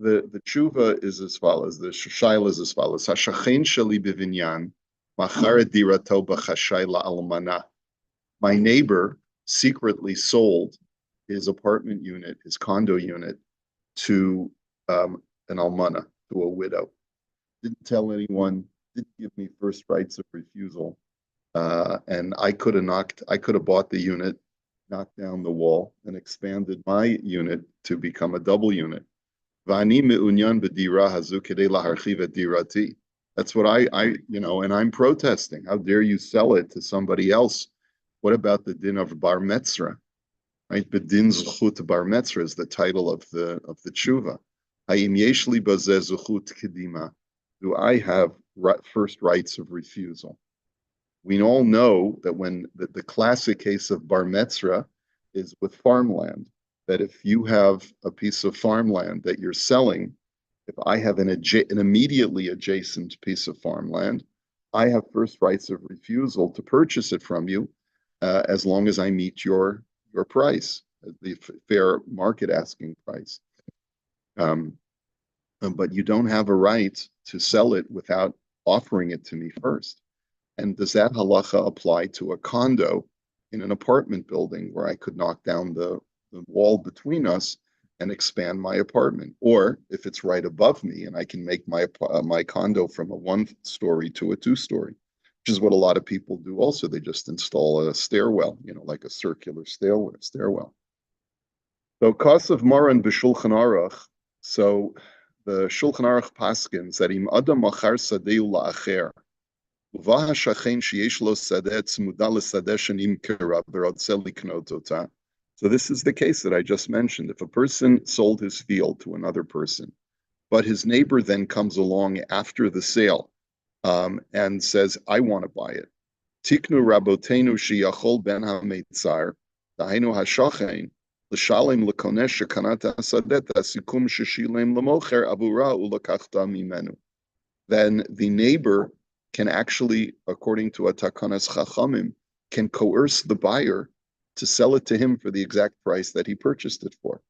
The tshuva is as follows. The shaila is as follows. Hashachein sheli b'vinyan machar dirato b'chashay la'almana. My neighbor secretly sold his apartment unit, his condo unit, to an almana, to a widow. Didn't tell anyone. Didn't give me first rights of refusal. And I could have bought the unit, knocked down the wall, and expanded my unit to become a double unit. That's what and I'm protesting. How dare you sell it to somebody else? What about the din of bar metzra? Right, bedin zuchut bar metzra is the title of the tshuva. Hayim yeshli bazeh zuchut kedima. Do I have first rights of refusal? We all know that when the classic case of bar metzra is with farmland, that if you have a piece of farmland that you're selling, if I have an immediately adjacent piece of farmland, I have first rights of refusal to purchase it from you as long as I meet your price, the fair market asking price. But you don't have a right to sell it without offering it to me first. And does that halacha apply to a condo in an apartment building where I could knock down the wall between us and expand my apartment? Or if it's right above me and I can make my condo from a 1-story to a 2-story, which is what a lot of people do also. They just install a stairwell, like a circular stairwell. So Kasav Maran b'Shulchan Aruch. So the Shulchan Aruch paskins that im adam machar sadeu la'acher. So this is the case that I just mentioned. If a person sold his field to another person, but his neighbor then comes along after the sale and says, I want to buy it. Tiknu rabotenu sheyachol ben hametzar, dahainu hashachein, l'shalem l'konesh shekanat hasadet hasikum sheshilem l'mocher abura ulakachta mimenu. Then the neighbor can actually, according to a takanas chachamim, can coerce the buyer to sell it to him for the exact price that he purchased it for.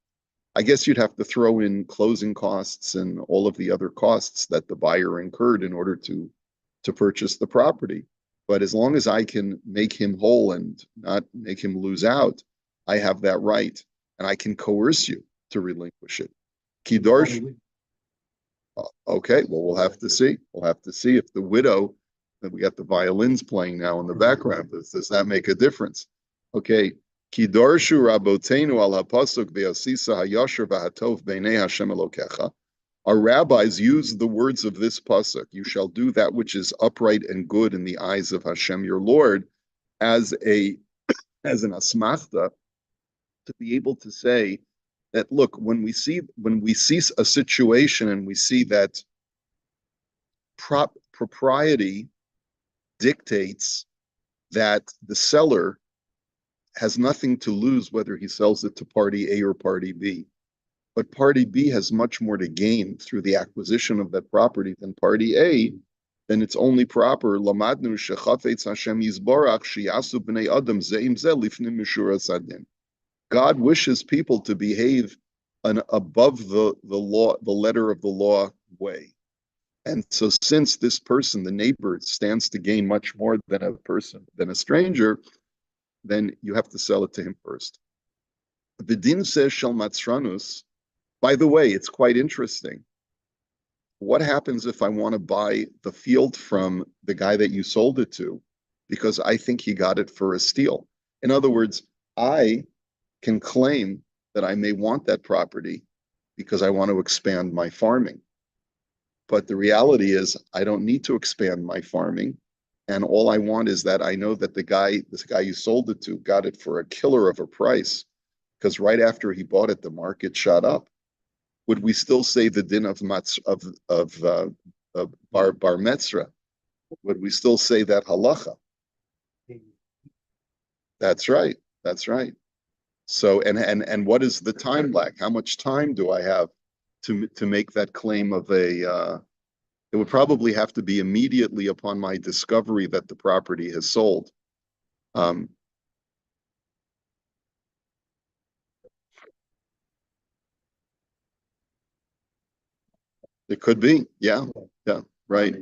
I guess you'd have to throw in closing costs and all of the other costs that the buyer incurred in order to purchase the property. But as long as I can make him whole and not make him lose out, I have that right, and I can coerce you to relinquish it. Kidorsh. Okay, well, we'll have to see. We'll have to see if the widow, that we got the violins playing now in the background, does that make a difference? Okay. Kidorshu rabotenu al hapasuk ve'asisa hayasher v'hatov b'nei Hashem Elokecha. Our rabbis use the words of this pasuk, you shall do that which is upright and good in the eyes of Hashem your Lord, as an asmachta, to be able to say that, look, when we see a situation and we see that propriety dictates that the seller has nothing to lose whether he sells it to party A or party B, but party B has much more to gain through the acquisition of that property than party A, then it's only proper. Lamadnu shechafetz Hashem yizborach shiyasu b'nei adam zeim ze lifnim mishura sadin. God wishes people to behave above the law, the letter of the law way. And so since this person, the neighbor, stands to gain much more than a stranger, then you have to sell it to him first. The din says shel matzranus. By the way, it's quite interesting. What happens if I want to buy the field from the guy that you sold it to because I think he got it for a steal? In other words, I can claim that I may want that property because I want to expand my farming. But the reality is I don't need to expand my farming. And all I want is that I know that this guy you sold it to got it for a killer of a price, because right after he bought it, the market shot up. Would we still say the din of bar metzra? Would we still say that halacha? That's right. That's right. So and what is the time lag? How much time do I have to make that claim of a? It would probably have to be immediately upon my discovery that the property has sold. It could be. Yeah. Yeah. Right.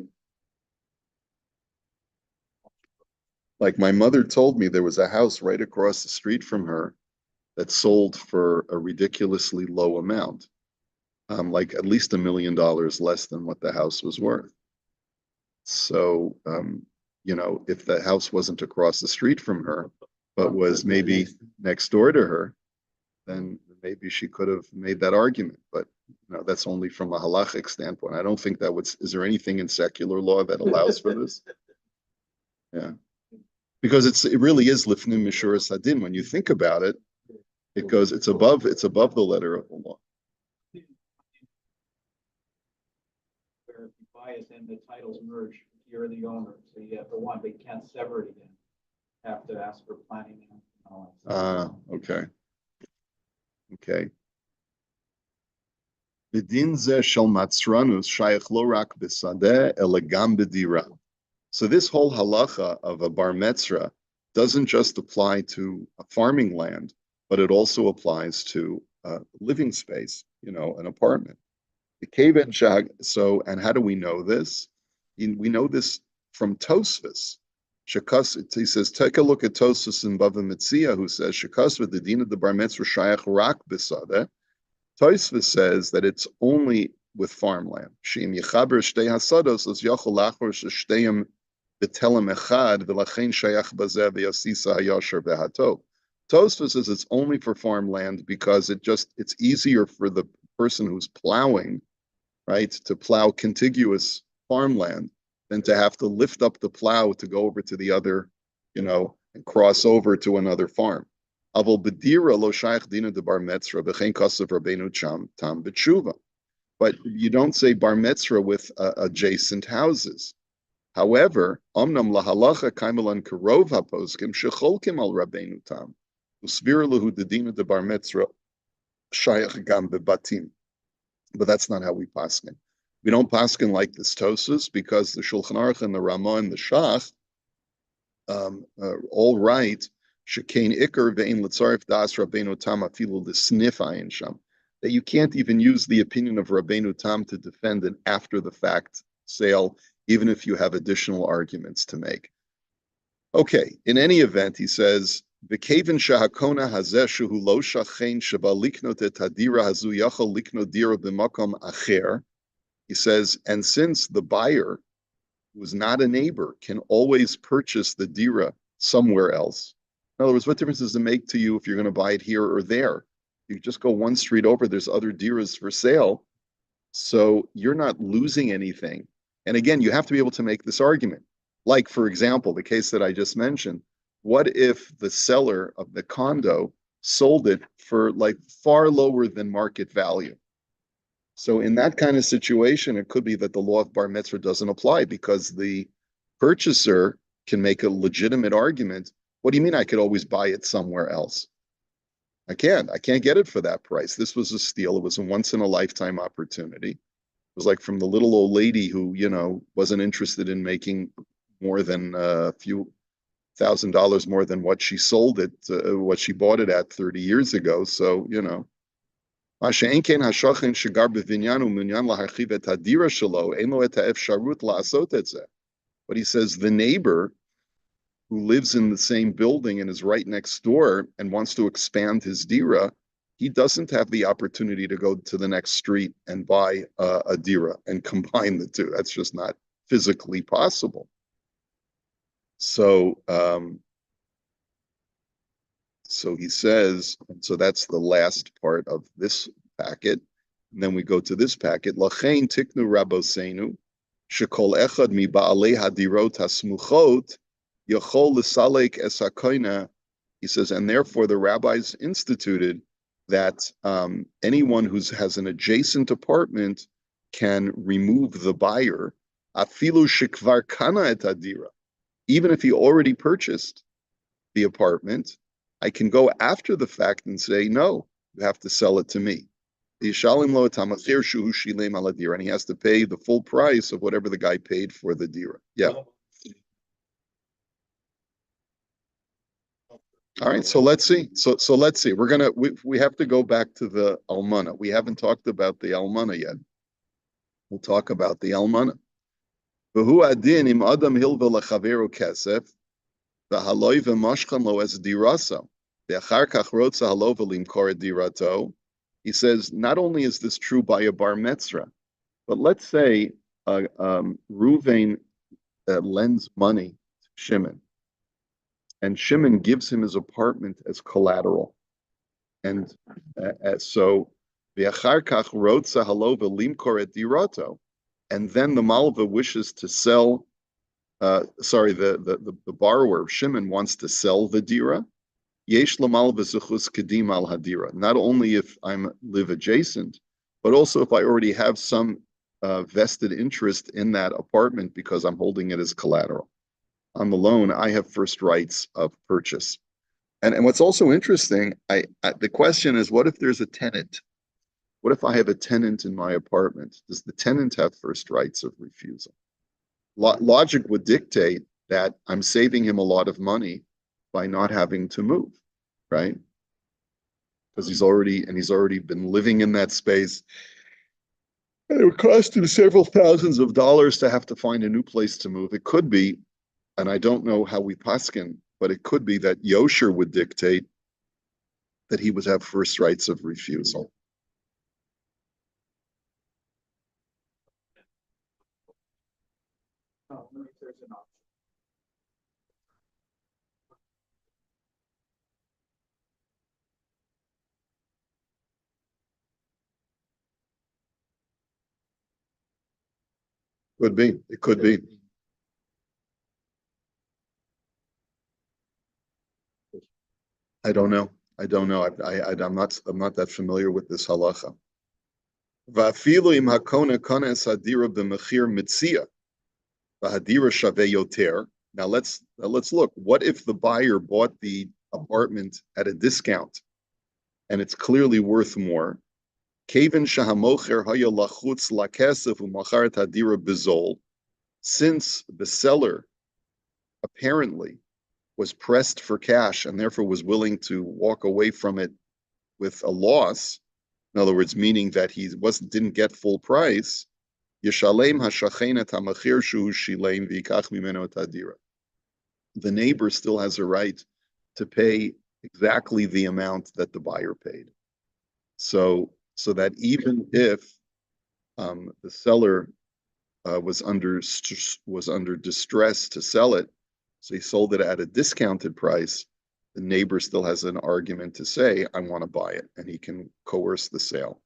Like my mother told me there was a house right across the street from her that sold for a ridiculously low amount, like at least $1 million less than what the house was worth. So, if the house wasn't across the street from her, but was maybe next door to her, then maybe she could have made that argument. But that's only from a halachic standpoint. I don't think that would. Is there anything in secular law that allows for this? Yeah, because it really is lifnim mishuras hadin. When you think about it, it's above the letter of the law. Where if you buy it, then the titles merge. You're the owner, so you have the one, but you can't sever it again. You have to ask for planning and all that. Okay. Okay. B'din zeh shel matzranus shayach lo rak b'sadeh ela gam b'dira. So this whole halacha of a bar metzra doesn't just apply to a farming land, but it also applies to living space, an apartment. The Kevin Shag. So, and how do we know this? We know this from Tosfos. He says, take a look at Tosfos in Bava Metzia, who says, Shekas with the din of the bar metzra shayach rak b'sadeh. Tosfos says that it's only with farmland. Sheim yechaber shtei hasados as yachol lachor shteiim betelem echad v'lachein shayach bazeh v'yasisa hayasher v'hatov. Tosfos says it's only for farmland because it's easier for the person who's plowing, right, to plow contiguous farmland than to have to lift up the plow to go over to the other, and cross over to another farm. Aval bedira lo shayach dina de bar metzra b'chein kasav rabbeinu tam b'tshuva. But you don't say bar metzra with adjacent houses. However, omnam lahalacha kaimelan karov haposkim shecholkim al rabbeinu tam usvir lahu de dina de bar metzra shayach gam bebatim. But that's not how we paskin. We don't paskin like this Tosfos because the Shulchan Aruch and the Ramah and the Shach all write shekain ikar ve'in letzarif das Rabbeinu Tam afilu l'snif ayin sham, that you can't even use the opinion of Rabbeinu Tam to defend an after the fact sale, even if you have additional arguments to make. Okay, in any event, he says, V'keven shahakona hazeh shehu lo shachein sheba liknot et hadira hazu yachol liknot dira b'makom acher. He says, and since the buyer, who is not a neighbor, can always purchase the dira somewhere else. In other words, what difference does it make to you if you're going to buy it here or there? You just go one street over, there's other diras for sale. So you're not losing anything. And again, you have to be able to make this argument. Like, for example, the case that I just mentioned. What if the seller of the condo sold it for like far lower than market value? So in that kind of situation, it could be that the law of bar mitzvah doesn't apply because the purchaser can make a legitimate argument. What do you mean I could always buy it somewhere else? I can't get it for that price. This was a steal. It was a once in a lifetime opportunity. It was like from the little old lady who, wasn't interested in making more than a few $1,000 more than what she sold it, what she bought it at 30 years ago. So, but he says, the neighbor who lives in the same building and is right next door and wants to expand his dira, he doesn't have the opportunity to go to the next street and buy a dira and combine the two. That's just not physically possible. So he says, so that's the last part of this packet. And then we go to this packet. Lachein tiknu rabosenu shekol echad mi ba'alei hadirot hasmuchot yachol l'salek es hakoina. He says, and therefore the rabbis instituted that anyone who has an adjacent apartment can remove the buyer afilu shekvar kana et hadira. Even if he already purchased the apartment, I can go after the fact and say, no, you have to sell it to me. And he has to pay the full price of whatever the guy paid for the dira. Yeah. All right, so let's see. So let's see. We have to go back to the almana. We haven't talked about the almana yet. We'll talk about the almana. V'hu adin im adam hilva lechaveru kesef, v'haloi v'mashchan lo es dirasa, v'achar kach rotza halo v'limkor dirato. He says, not only is this true by a bar mitzvah, but let's say Ruvain lends money to Shimon, and Shimon gives him his apartment as collateral. And so, v'achar kach rotza halo v'limkor et dirato, and then the malva wishes to sell. The borrower Shimon wants to sell the dira. Yesh lamalva zechus kedim al hadira. Not only if I live adjacent, but also if I already have some vested interest in that apartment because I'm holding it as collateral. On the loan, I have first rights of purchase. And what's also interesting, the question is, what if there's a tenant? What if I have a tenant in my apartment? Does the tenant have first rights of refusal? Logic would dictate that I'm saving him a lot of money by not having to move, right? Because he's already been living in that space. And it would cost him several thousands of dollars to have to find a new place to move. It could be, and I don't know how we paskin, but it could be that Yosher would dictate that he would have first rights of refusal. There's an option. Could be. It could be. I don't know. I don't know. I'm not that familiar with this halacha. Va'afilu im hakona kones hadira b'mechir mitzia, v'hadira shaveh yoter. Now let's look. What if the buyer bought the apartment at a discount, and it's clearly worth more? Kevin shahamocher haya lachutz lakesef u'machar et hadira bizol. Since the seller apparently was pressed for cash and therefore was willing to walk away from it with a loss, in other words, meaning that he didn't get full price, Yishalem hashachin et hamachir shu shilem v'yikach mimeno et hadira. The neighbor still has a right to pay exactly the amount that the buyer paid. So that even if the seller was under distress to sell it, so he sold it at a discounted price, the neighbor still has an argument to say, I want to buy it, and he can coerce the sale.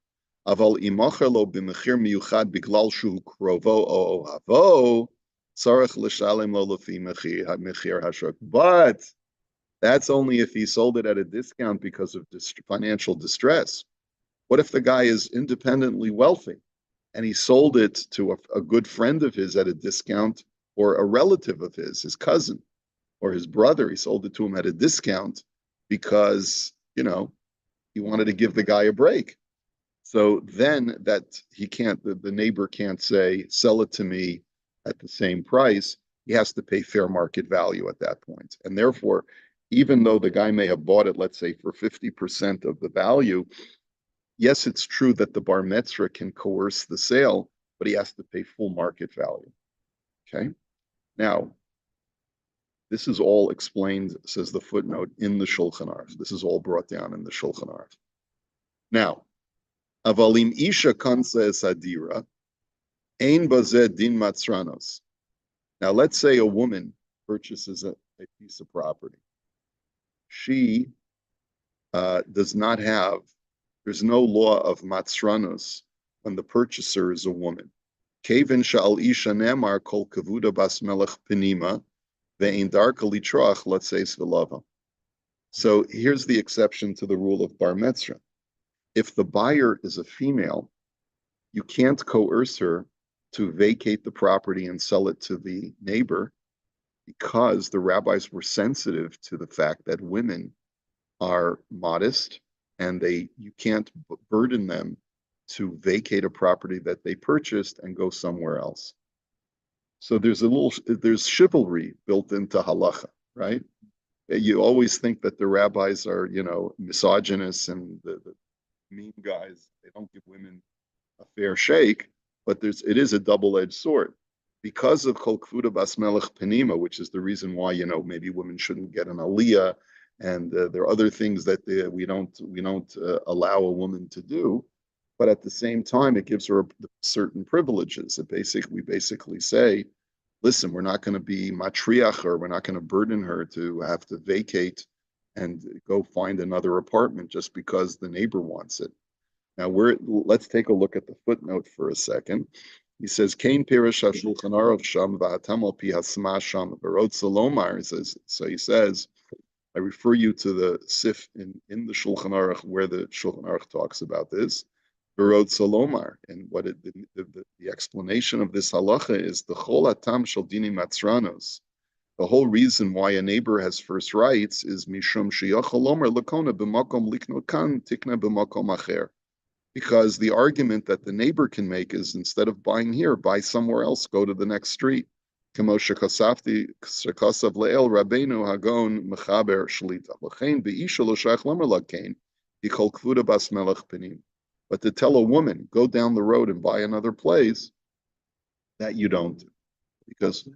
Aval imacher lo b'mechir miyuchad biglal shu krovo o ohavo, tzarech l'shalem lo lefi mechir hashok. But that's only if he sold it at a discount because of financial distress. What if the guy is independently wealthy and he sold it to a good friend of his at a discount, or a relative of his cousin or his brother? He sold it to him at a discount because, he wanted to give the guy a break. So then that the neighbor can't say, sell it to me at the same price. He has to pay fair market value at that point. And therefore, even though the guy may have bought it, let's say, for 50% of the value, yes, it's true that the bar mitzvah can coerce the sale, but he has to pay full market value. Okay? Now, this is all explained, says the footnote, in the Shulchan Aruch. This is all brought down in the Shulchan Aruch. Now, avalim isha kansa es hadira, ein bazeh din matzranos. Now, let's say a woman purchases a piece of property. She does not have, there's no law of matzranos when the purchaser is a woman. Kevin sha'al isha nemar kol kavuda bas melech penima, ve'ein darka litroach, let's say svilava. So here's the exception to the rule of bar mitzvah. If the buyer is a female, you can't coerce her to vacate the property and sell it to the neighbor, because the rabbis were sensitive to the fact that women are modest and you can't burden them to vacate a property that they purchased and go somewhere else. So there's chivalry built into halacha, right? You always think that the rabbis are, misogynist and the mean guys. They don't give women a fair shake. but it is a double-edged sword. Because of Kol Kvuda Bas Melech Penima, which is the reason why, maybe women shouldn't get an aliyah, and there are other things that we don't allow a woman to do. But at the same time, it gives her certain privileges. We basically say, listen, we're not going to be matriach, or we're not going to burden her to have to vacate and go find another apartment just because the neighbor wants it. Now let's take a look at the footnote for a second. He says, "Kain pirish hashulchan aruch sham va'atam al pi hasma sham v'rot salomar." So he says, I refer you to the sif in the Shulchan Aruch where the Shulchan Aruch talks about this. V'rot salomar, and the explanation of this halacha is the chol atam shel dini matzranos. The whole reason why a neighbor has first rights is mishum sheyachol lomer lakona b'makom liknot kan tikna b'makom acher. Because the argument that the neighbor can make is, instead of buying here, buy somewhere else, go to the next street. But the to tell a woman, go down the road and buy another place, that you don't do. Because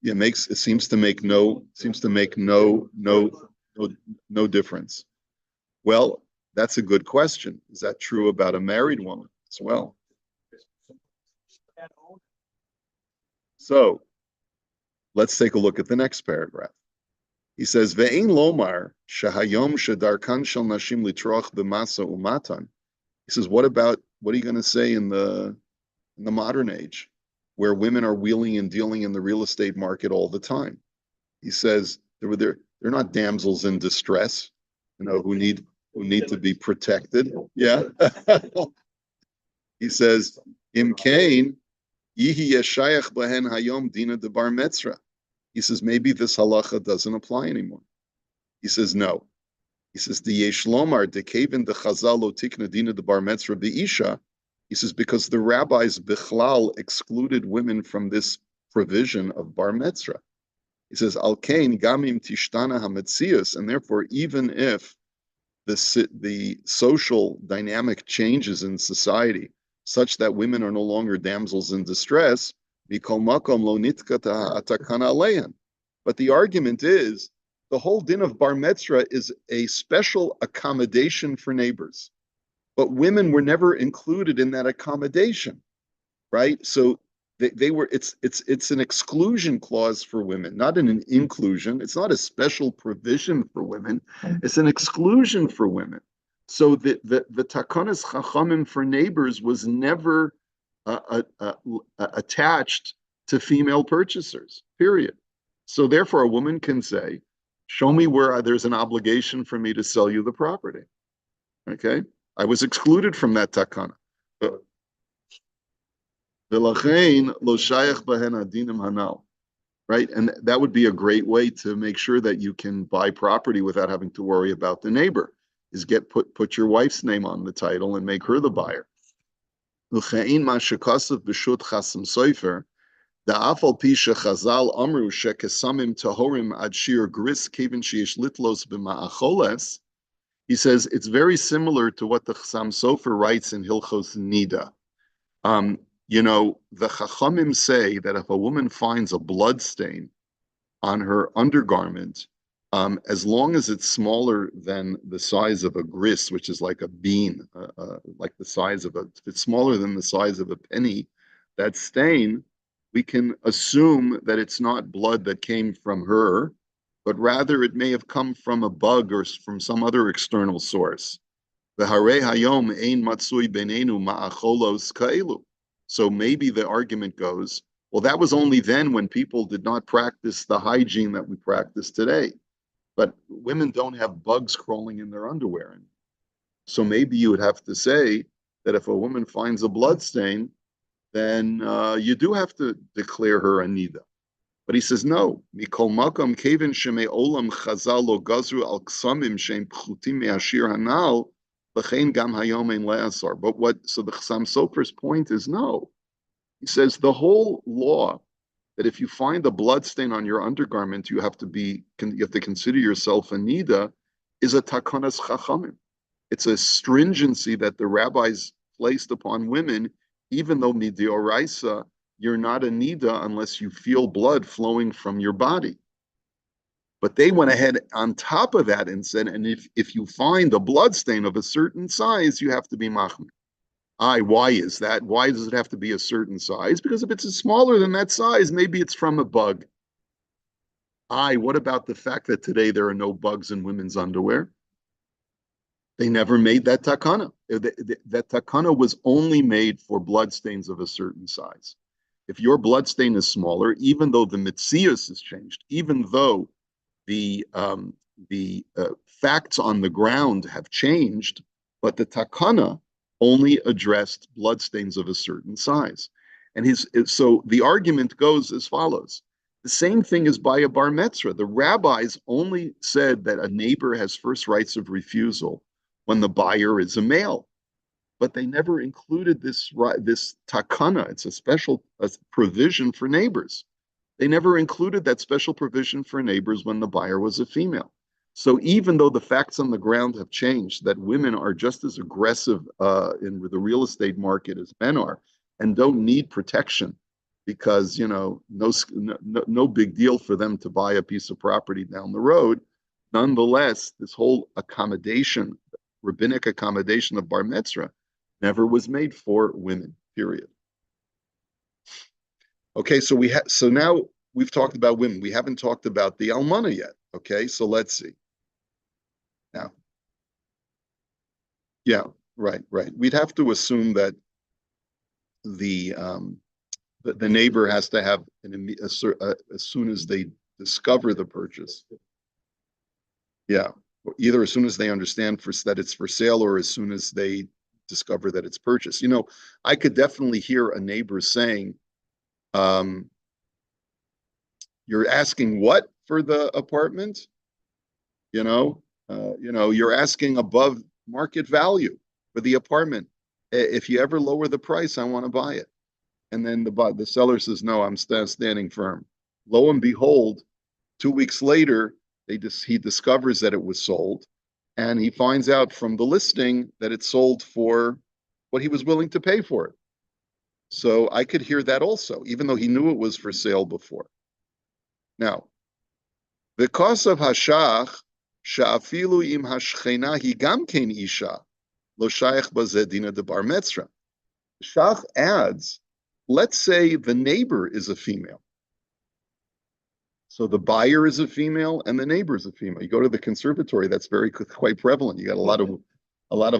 it seems to make no difference. Well, that's a good question. Is that true about a married woman as well? So let's take a look at the next paragraph. He says, "Ve'ein lomar shehayom shedarkan shel nashim litroach b'masa umatan." He says, what are you going to say in the modern age, where women are wheeling and dealing in the real estate market all the time? He says they're not damsels in distress, who need to be protected. Yeah. He says, Im kain yihi yeshayach behen hayom dina de bar metzra. He says, maybe this halacha doesn't apply anymore. He says, no. He says, the yesh lomar de kevin de chazal lo tikna dina de bar metzra be'isha. He says, because the rabbis bichlal excluded women from this provision of bar metzra. He says, al kain gamim tishtana hametzius, and therefore, even if the social dynamic changes in society such that women are no longer damsels in distress, but the argument is, the whole din of bar metzra is a special accommodation for neighbors, but women were never included in that accommodation, right? So they were. It's an exclusion clause for women, not an inclusion. It's not a special provision for women. It's an exclusion for women. So the takanas chachamim for neighbors was never attached to female purchasers. Period. So therefore, a woman can say, "Show me where there's an obligation for me to sell you the property." Okay, I was excluded from that takana. Right? And that would be a great way to make sure that you can buy property without having to worry about the neighbor, is put your wife's name on the title and make her the buyer. He says it's very similar to what the Chassam Sofer writes in Hilchos Nida. The Chachamim say that if a woman finds a blood stain on her undergarment, as long as it's smaller than the size of a gris, which is like a bean, like the size of if it's smaller than the size of a penny, that stain, we can assume that it's not blood that came from her, but rather it may have come from a bug or from some other external source. hayom ein matsui benenu ma'acholos ka'elu. So maybe the argument goes, well, that was only then when people did not practice the hygiene that we practice today. But women don't have bugs crawling in their underwear. So maybe you would have to say that if a woman finds a blood stain, then you do have to declare her a nida. But he says, no. Mikol makam kevin shemei olam chazal lo gazru al ksamim shem pchutim me'ashir hanal. But so the Chassam Sofer's point is no. He says the whole law that if you find a blood stain on your undergarment, you have to consider yourself a nida, is a takanas chachamim. It's a stringency that the rabbis placed upon women, even though midioraisa, you're not a nida unless you feel blood flowing from your body. But they went ahead on top of that and said, and if you find a blood stain of a certain size, you have to be machmir. Why is that? Why does it have to be a certain size? Because if it's smaller than that size, maybe it's from a bug. What about the fact that today there are no bugs in women's underwear? They never made that takana. That takana was only made for bloodstains of a certain size. If your bloodstain is smaller, even though the mitzias has changed, even though the facts on the ground have changed, but the takana only addressed bloodstains of a certain size. And so the argument goes as follows. The same thing is by a bar mitzvah. The rabbis only said that a neighbor has first rights of refusal when the buyer is a male, but they never included this takana. It's a special provision for neighbors. They never included that special provision for neighbors when the buyer was a female. So even though the facts on the ground have changed, that women are just as aggressive in the real estate market as men are, and don't need protection because no big deal for them to buy a piece of property down the road. Nonetheless, this whole accommodation, rabbinic accommodation of bar mitzvah, never was made for women. Period. Okay, so now we've talked about women. We haven't talked about the almana yet. Okay, so let's see. Now, yeah, right. We'd have to assume that the neighbor has to have as soon as they discover the purchase. Yeah, either as soon as they understand that it's for sale, or as soon as they discover that it's purchased. I could definitely hear a neighbor saying, "You're asking what for the apartment? You're asking above market value for the apartment. If you ever lower the price, I want to buy it." And then the seller says, "No, I'm standing firm." Lo and behold, 2 weeks later, he discovers that it was sold, and he finds out from the listing that it's sold for what he was willing to pay for it. So I could hear that also, even though he knew it was for sale before. Now, because of hashach, sha'afilu im hashchena hi gam ken isha, lo shayach bazedina de bar mitzvah. Shach adds, let's say the neighbor is a female. So the buyer is a female and the neighbor is a female. You go to the conservatory, that's quite prevalent. You got a lot of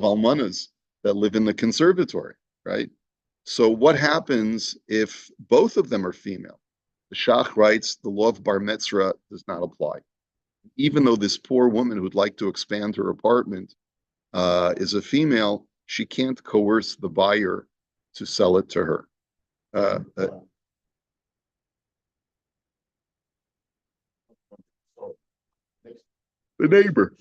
almanas that live in the conservatory, right? So what happens if both of them are female? The Shach writes, the law of bar mitzvah does not apply. Even though this poor woman who'd like to expand her apartment is a female, she can't coerce the buyer to sell it to her. The neighbor.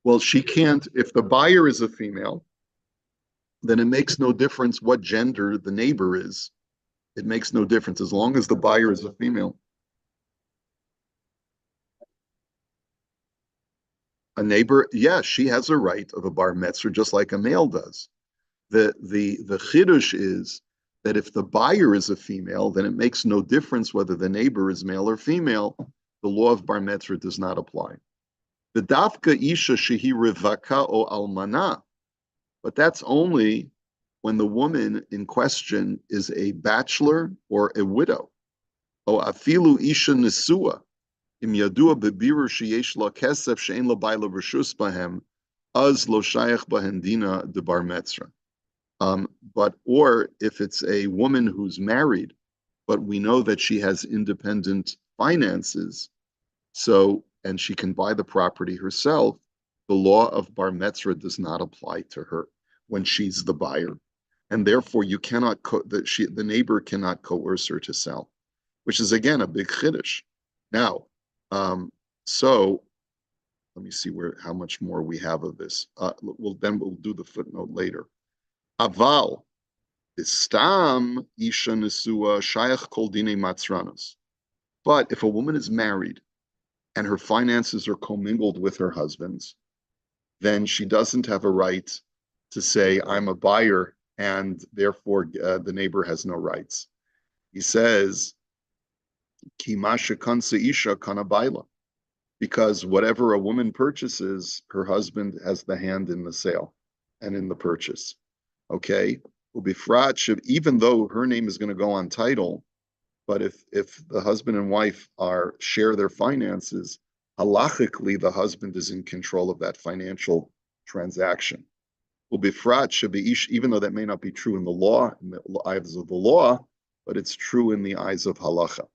Well, she can't, if the buyer is a female, then it makes no difference what gender the neighbor is. It makes no difference as long as the buyer is a female. A neighbor, yeah, she has a right of a bar mitzvah just like a male does. The chidush is that if the buyer is a female, then it makes no difference whether the neighbor is male or female. The law of bar mitzvah does not apply. The dafka isha shehi rivaka o almana, but that's only when the woman in question is a bachelor or a widow. O afilu isha nesua, im yadua bebirur sheyesh la kesef she'en la bayla reshus bahem, az lo shayach bahen dina de bar mitzvah. Or if it's a woman who's married, but we know that she has independent finances, and she can buy the property herself, the law of bar mitzvah does not apply to her when she's the buyer, and therefore you cannot the neighbor cannot coerce her to sell, which is again a big chiddush. Now, so let me see how much more we have of this. We'll do the footnote later. Aval, istam isha nesua shayach kol dine matzranos. But if a woman is married and her finances are commingled with her husband's, then she doesn't have a right to say, I'm a buyer, and therefore the neighbor has no rights. He says, Kimasha kansa isha kanabaila, because whatever a woman purchases, her husband has the hand in the sale and in the purchase. Okay? Even though her name is going to go on title, but if the husband and wife share their finances, halachically, the husband is in control of that financial transaction. Even though that may not be true in the eyes of the law, but it's true in the eyes of halacha.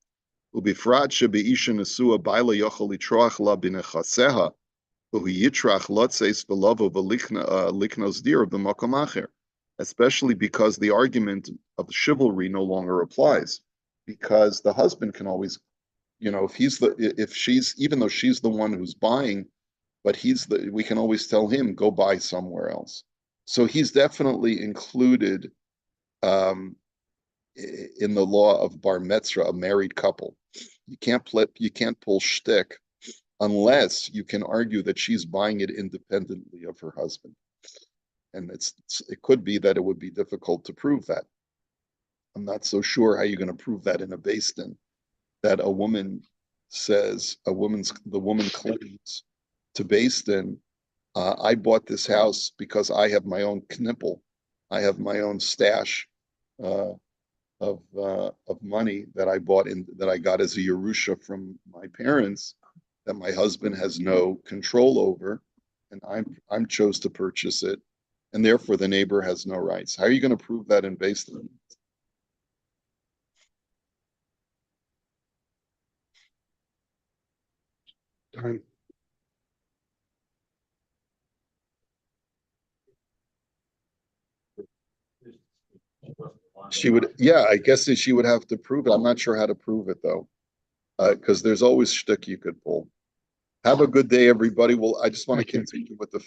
Especially because the argument of chivalry no longer applies, because the husband can always, if she's, even though she's the one who's buying, but we can always tell him, go buy somewhere else. So he's definitely included in the law of bar mitzvah, a married couple. You can't pull shtick unless you can argue that she's buying it independently of her husband. And it could be that it would be difficult to prove that. I'm not so sure how you're going to prove that in a Beis Din, that the woman claims to Beis Din, I bought this house because I have my own knippel, I have my own stash of money that I got as a Yerusha from my parents, that my husband has no control over, and I'm chose to purchase it, and therefore the neighbor has no rights. How are you going to prove that in Beis Din? Time. She would, yeah, I guess she would have to prove it. I'm not sure how to prove it though, because there's always shtick you could pull. Have a good day, everybody. Well, I just want to continue with the